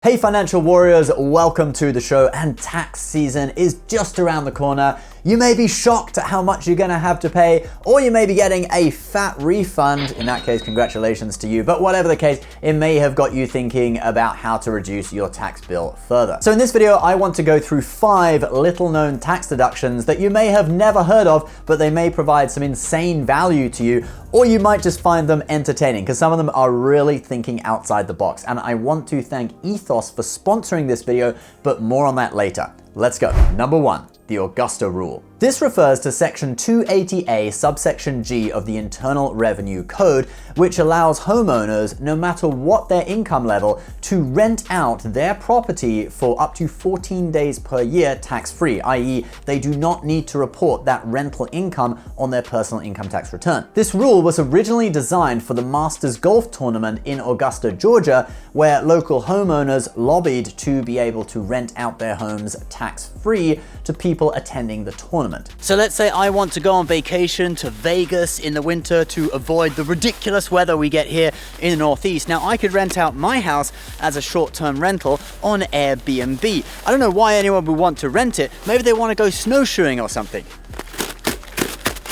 Hey financial warriors, welcome to the show, and tax season is just around the corner. You may be shocked at how much you're gonna have to pay, or you may be getting a fat refund. In that case, congratulations to you, but whatever the case, it may have got you thinking about how to reduce your tax bill further. So in this video, I want to go through 5 little known tax deductions that you may have never heard of, but they may provide some insane value to you, or you might just find them entertaining, because some of them are really thinking outside the box. And I want to thank Ethos for sponsoring this video, but more on that later. Let's go. Number 1. The Augusta rule. This refers to section 280A subsection G of the Internal Revenue Code, which allows homeowners, no matter what their income level, to rent out their property for up to 14 days per year tax-free, i.e. they do not need to report that rental income on their personal income tax return. This rule was originally designed for the Masters Golf Tournament in Augusta, Georgia, where local homeowners lobbied to be able to rent out their homes tax-free to people attending the tournament. So let's say I want to go on vacation to Vegas in the winter to avoid the ridiculous weather we get here in the Northeast. Now I could rent out my house as a short-term rental on Airbnb. I don't know why anyone would want to rent it. Maybe they want to go snowshoeing or something.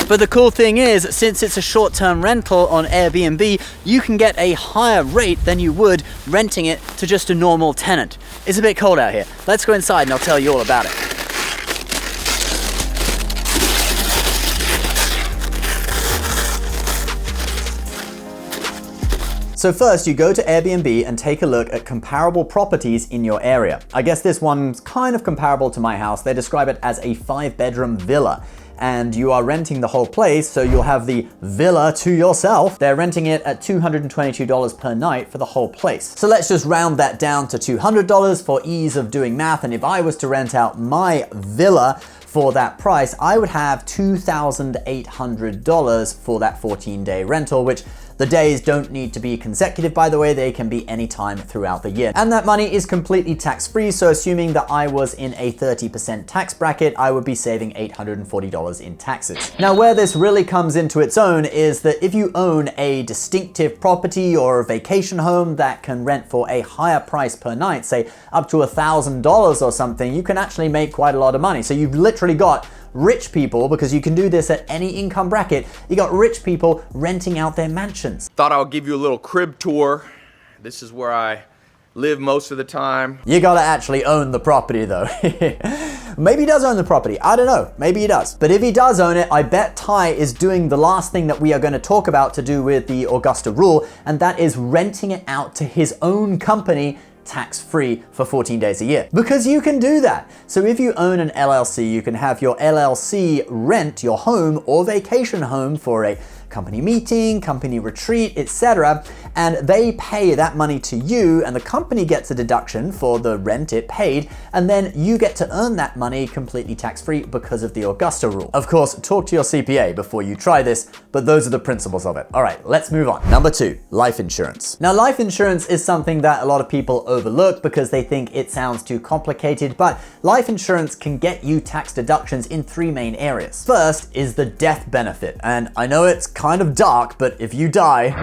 But the cool thing is, since it's a short-term rental on Airbnb, you can get a higher rate than you would renting it to just a normal tenant. It's a bit cold out here. Let's go inside and I'll tell you all about it. So first, you go to Airbnb and take a look at comparable properties in your area. I guess this one's kind of comparable to my house. They describe it as a 5-bedroom villa. And you are renting the whole place, so you'll have the villa to yourself. They're renting it at $222 per night for the whole place. So let's just round that down to $200 for ease of doing math. And if I was to rent out my villa for that price, I would have $2,800 for that 14-day rental, which the days don't need to be consecutive, by the way, they can be any time throughout the year. And that money is completely tax-free, so assuming that I was in a 30% tax bracket, I would be saving $840 in taxes. Now, where this really comes into its own is that if you own a distinctive property or a vacation home that can rent for a higher price per night, say up to $1,000 or something, you can actually make quite a lot of money. So you've literally got rich people, because you can do this at any income bracket, you got rich people renting out their mansions. Thought I'll give you a little crib tour. This is where I live most of the time. You gotta actually own the property though. Maybe he does own the property, I don't know, maybe he does. But if he does own it, I bet Ty is doing the last thing that we are gonna talk about to do with the Augusta rule, and that is renting it out to his own company tax-free for 14 days a year. Because you can do that. So if you own an LLC, you can have your LLC rent your home or vacation home for a company meeting, company retreat, etc. And they pay that money to you, and the company gets a deduction for the rent it paid, and then you get to earn that money completely tax-free because of the Augusta rule. Of course, talk to your CPA before you try this, but those are the principles of it. All right, let's move on. Number 2, life insurance. Now, life insurance is something that a lot of people overlook because they think it sounds too complicated, but life insurance can get you tax deductions in 3 main areas. First is the death benefit, and I know it's kind of dark, but if you die,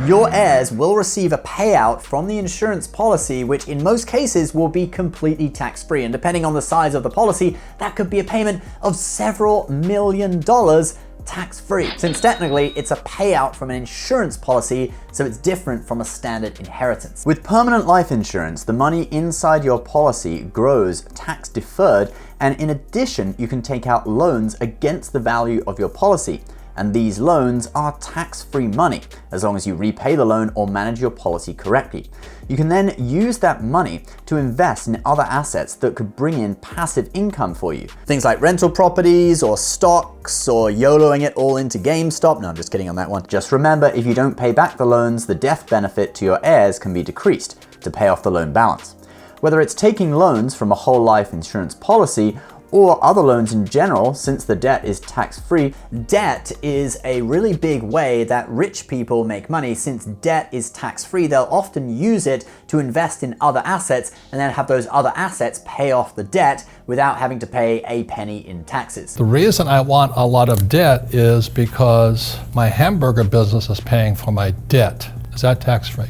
your heirs will receive a payout from the insurance policy, which in most cases will be completely tax-free. And depending on the size of the policy, that could be a payment of several $1,000,000 tax-free, since technically it's a payout from an insurance policy, so it's different from a standard inheritance. With permanent life insurance, the money inside your policy grows tax-deferred, and in addition, you can take out loans against the value of your policy. And these loans are tax-free money, as long as you repay the loan or manage your policy correctly. You can then use that money to invest in other assets that could bring in passive income for you. Things like rental properties or stocks or YOLOing it all into GameStop. No, I'm just kidding on that one. Just remember, if you don't pay back the loans, the death benefit to your heirs can be decreased to pay off the loan balance. Whether it's taking loans from a whole life insurance policy or other loans in general, since the debt is tax-free, debt is a really big way that rich people make money. Since debt is tax-free, they'll often use it to invest in other assets and then have those other assets pay off the debt without having to pay a penny in taxes. The reason I want a lot of debt is because my hamburger business is paying for my debt. Is that tax-free?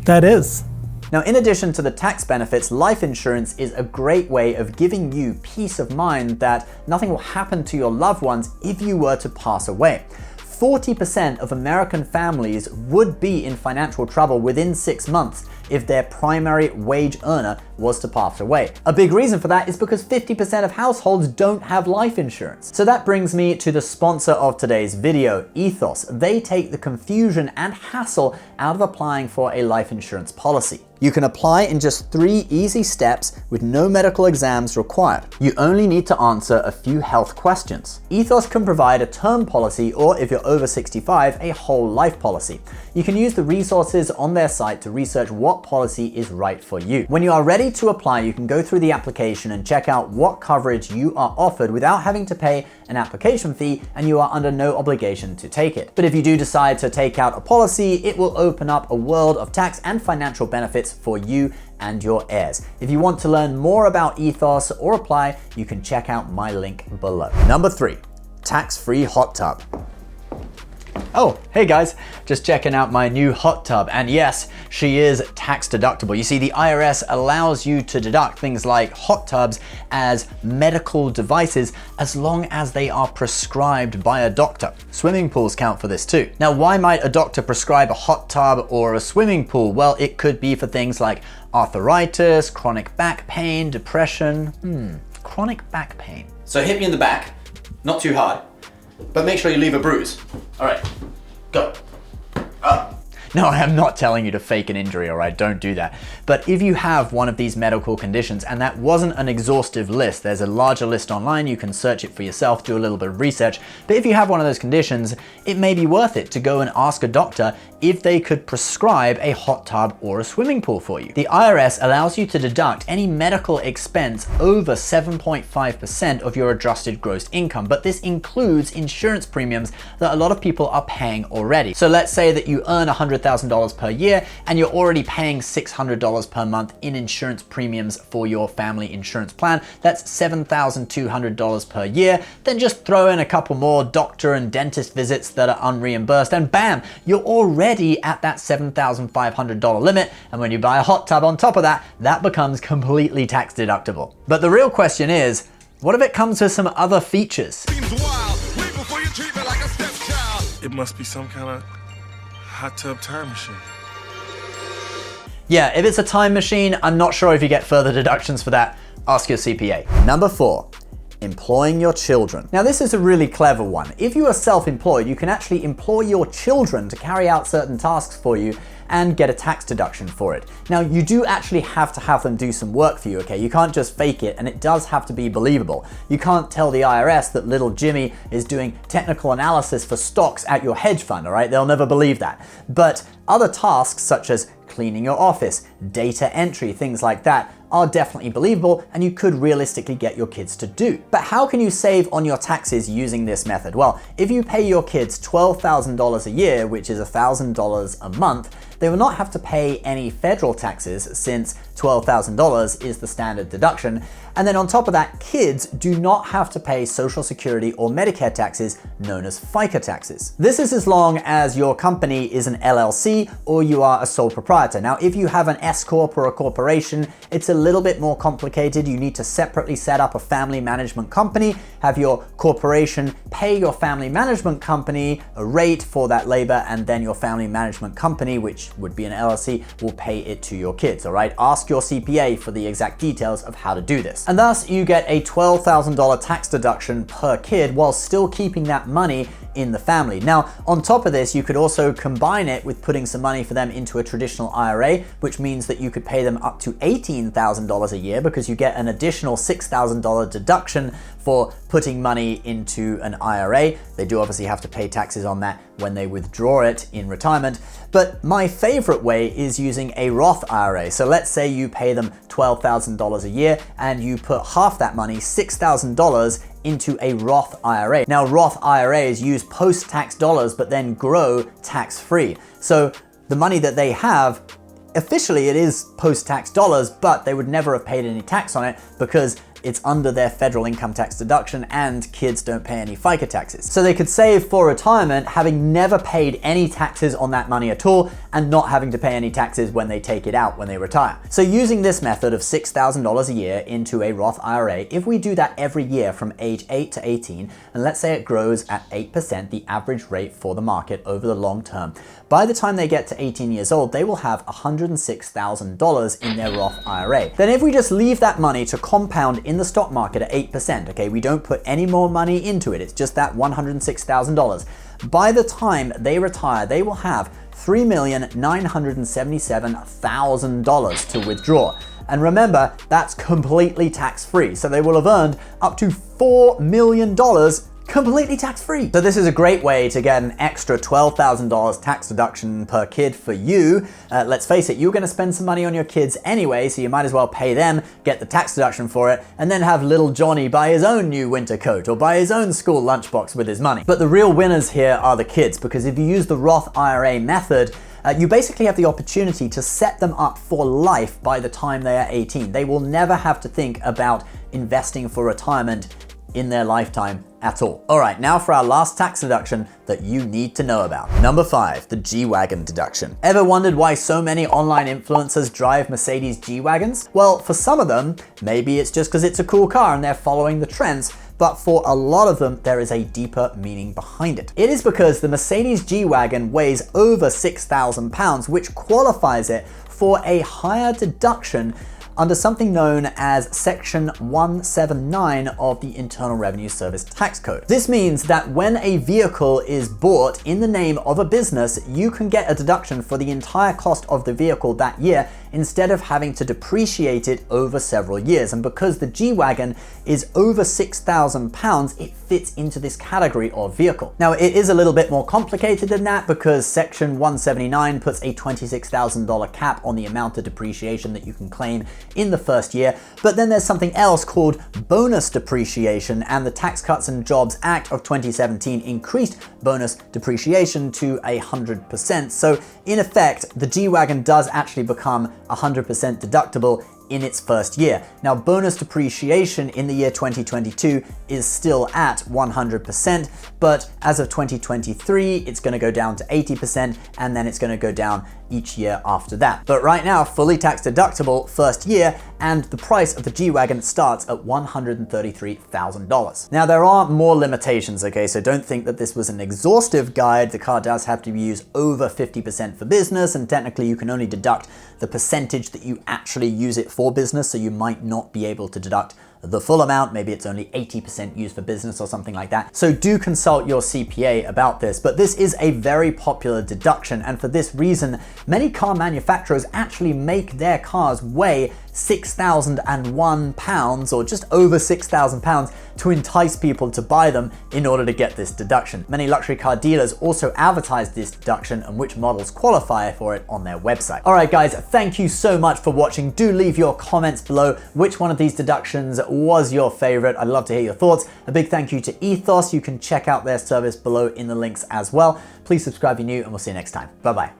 That is. Now, in addition to the tax benefits, life insurance is a great way of giving you peace of mind that nothing will happen to your loved ones if you were to pass away. 40% of American families would be in financial trouble within 6 months if their primary wage earner was to pass away. A big reason for that is because 50% of households don't have life insurance. So that brings me to the sponsor of today's video, Ethos. They take the confusion and hassle out of applying for a life insurance policy. You can apply in just 3 easy steps with no medical exams required. You only need to answer a few health questions. Ethos can provide a term policy, or if you're over 65, a whole life policy. You can use the resources on their site to research what policy is right for you. When you are ready to apply, you can go through the application and check out what coverage you are offered without having to pay an application fee, and you are under no obligation to take it. But if you do decide to take out a policy, it will open up a world of tax and financial benefits for you and your heirs. If you want to learn more about Ethos or apply, you can check out my link below. Number 3, tax-free hot tub. Oh, hey guys, just checking out my new hot tub, and yes, she is tax deductible. You see, the IRS allows you to deduct things like hot tubs as medical devices as long as they are prescribed by a doctor. Swimming pools count for this too. Now, why might a doctor prescribe a hot tub or a swimming pool? Well, it could be for things like arthritis, chronic back pain, depression. Chronic back pain. So hit me in the back, not too hard, but make sure you leave a bruise. All right, go. Up. No, I am not telling you to fake an injury, all right? Don't do that. But if you have one of these medical conditions, and that wasn't an exhaustive list, there's a larger list online, you can search it for yourself, do a little bit of research. But if you have one of those conditions, it may be worth it to go and ask a doctor if they could prescribe a hot tub or a swimming pool for you. The IRS allows you to deduct any medical expense over 7.5% of your adjusted gross income, but this includes insurance premiums that a lot of people are paying already. So let's say that you earn $100,000 per year and you're already paying $600 per month in insurance premiums for your family insurance plan. That's $7,200 per year. Then just throw in a couple more doctor and dentist visits that are unreimbursed, and bam, you're already at that $7,500 limit. And when you buy a hot tub on top of that, that becomes completely tax deductible. But the real question is, what if it comes with some other features? Seems wild. Wait before you treat me like a stepchild. It must be some kind of hot tub time machine. Yeah, if it's a time machine, I'm not sure if you get further deductions for that. Ask your CPA. Number 4, employing your children. Now, this is a really clever one. If you are self-employed, you can actually employ your children to carry out certain tasks for you and get a tax deduction for it. Now, you do actually have to have them do some work for you, okay? You can't just fake it, and it does have to be believable. You can't tell the IRS that little Jimmy is doing technical analysis for stocks at your hedge fund, all right? They'll never believe that. But other tasks such as cleaning your office, data entry, things like that are definitely believable, and you could realistically get your kids to do. But how can you save on your taxes using this method? Well, if you pay your kids $12,000 a year, which is $1,000 a month, they will not have to pay any federal taxes since $12,000 is the standard deduction. And then on top of that, kids do not have to pay Social Security or Medicare taxes, known as FICA taxes. This is as long as your company is an LLC or you are a sole proprietor. Now, if you have an S Corp or a corporation, it's a little bit more complicated. You need to separately set up a family management company, have your corporation pay your family management company a rate for that labor, and then your family management company, which would be an LLC, will pay it to your kids, all right? Ask your CPA for the exact details of how to do this. And thus you get a $12,000 tax deduction per kid while still keeping that money in the family. Now, on top of this, you could also combine it with putting some money for them into a traditional IRA, which means that you could pay them up to $18,000 a year because you get an additional $6,000 deduction for putting money into an IRA. They do obviously have to pay taxes on that when they withdraw it in retirement. But my favorite way is using a Roth IRA. So let's say you pay them $12,000 a year and you put half that money, $6,000, into a Roth IRA. Now, Roth IRAs use post-tax dollars, but then grow tax-free. So the money that they have, officially it is post-tax dollars, but they would never have paid any tax on it because it's under their federal income tax deduction and kids don't pay any FICA taxes. So they could save for retirement having never paid any taxes on that money at all and not having to pay any taxes when they take it out when they retire. So using this method of $6,000 a year into a Roth IRA, if we do that every year from age 8 to 18, and let's say it grows at 8%, the average rate for the market over the long term, by the time they get to 18 years old, they will have $106,000 in their Roth IRA. Then if we just leave that money to compound in the stock market at 8%, okay, we don't put any more money into it, it's just that $106,000. By the time they retire, they will have $3,977,000 to withdraw. And remember, that's completely tax-free. So they will have earned up to $4 million completely tax-free. So this is a great way to get an extra $12,000 tax deduction per kid for you. Let's face it, you're gonna spend some money on your kids anyway, so you might as well pay them, get the tax deduction for it, and then have little Johnny buy his own new winter coat or buy his own school lunchbox with his money. But the real winners here are the kids, because if you use the Roth IRA method, you basically have the opportunity to set them up for life by the time they are 18. They will never have to think about investing for retirement in their lifetime at all. All right, now for our last tax deduction that you need to know about. Number 5, the G Wagon deduction. Ever wondered why so many online influencers drive Mercedes G Wagons? Well, for some of them, maybe it's just because it's a cool car and they're following the trends, but for a lot of them, there is a deeper meaning behind it. It is because the Mercedes G Wagon weighs over 6,000 pounds, which qualifies it for a higher deduction under something known as Section 179 of the Internal Revenue Service Tax Code. This means that when a vehicle is bought in the name of a business, you can get a deduction for the entire cost of the vehicle that year instead of having to depreciate it over several years. And because the G Wagon is over 6,000 pounds, it fits into this category of vehicle. Now, it is a little bit more complicated than that because Section 179 puts a $26,000 cap on the amount of depreciation that you can claim in the first year, but then there's something else called bonus depreciation, and the Tax Cuts and Jobs Act of 2017 increased bonus depreciation to 100%. So in effect, the G Wagon does actually become 100% deductible in its first year. Now, bonus depreciation in the year 2022 is still at 100%, but as of 2023, it's gonna go down to 80%, and then it's gonna go down each year after that. But right now, fully tax deductible first year, and the price of the G Wagon starts at $133,000. Now, there are more limitations, okay? So don't think that this was an exhaustive guide. The car does have to be used over 50% for business, and technically you can only deduct the percentage that you actually use it for business, so you might not be able to deduct the full amount. Maybe it's only 80% used for business or something like that. So do consult your CPA about this, but this is a very popular deduction, and for this reason, many car manufacturers actually make their cars weigh 6,001 pounds or just over 6,000 pounds to entice people to buy them in order to get this deduction. Many luxury car dealers also advertise this deduction and which models qualify for it on their website. All right, guys, thank you so much for watching. Do leave your comments below. Which one of these deductions was your favorite? I'd love to hear your thoughts. A big thank you to Ethos. You can check out their service below in the links as well. Please subscribe if you're new, and we'll see you next time. Bye-bye.